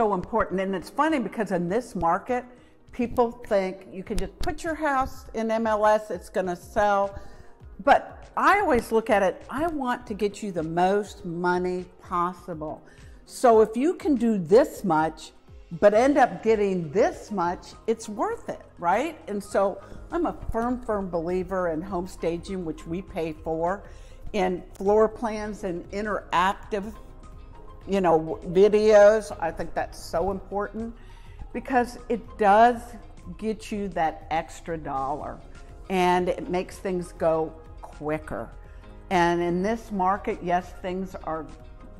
so important. And it's funny because in this market, people think you can just put your house in MLS, it's going to sell. But I always look at it, I want to get you the most money possible. So if you can do this much, but end up getting this much, it's worth it, right? And so I'm a firm believer in home staging, which we pay for, in floor plans and interactive, videos. I think that's so important because it does get you that extra dollar and it makes things go quicker. And in this market, yes, things are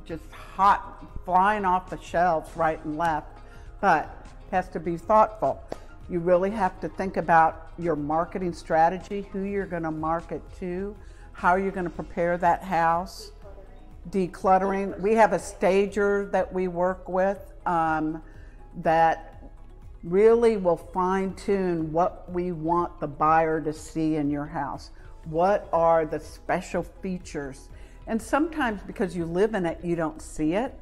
just hot, flying off the shelves right and left, but it has to be thoughtful. You really have to think about your marketing strategy, who you're going to market to, how you're going to prepare that house, decluttering. We have a stager that we work with that really will fine-tune what we want the buyer to see in your house. What are the special features? And sometimes because you live in it, you don't see it,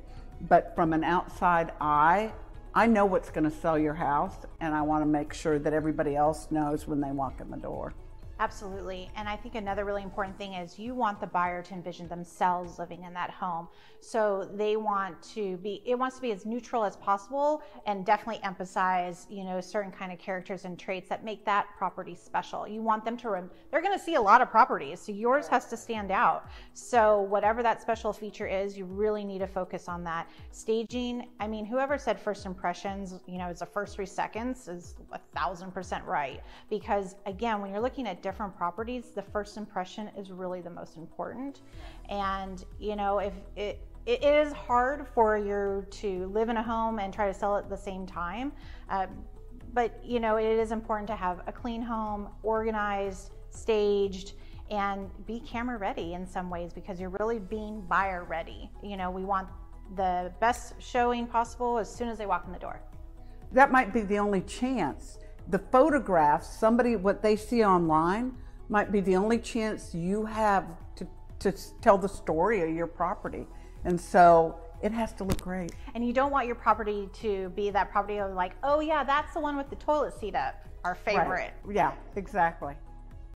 but from an outside eye, I know what's going to sell your house, and I want to make sure that everybody else knows when they walk in the door. Absolutely. And I think another really important thing is you want the buyer to envision themselves living in that home. So they want to be, it wants to be as neutral as possible and definitely emphasize, certain kind of characters and traits that make that property special. You want them to, they're going to see a lot of properties, so yours has to stand out. So whatever that special feature is, you really need to focus on that. Staging, whoever said first impressions, is the first 3 seconds is 1000% right. Because again, when you're looking at different properties, the first impression is really the most important. And if it is hard for you to live in a home and try to sell it at the same time, but it is important to have a clean home, organized, staged, and be camera ready in some ways, because you're really being buyer ready. We want the best showing possible as soon as they walk in the door. That might be the only chance. The photographs, what they see online might be the only chance you have to tell the story of your property. And so it has to look great. And you don't want your property to be that property of like, oh yeah, that's the one with the toilet seat up, our favorite. Right. Yeah, exactly.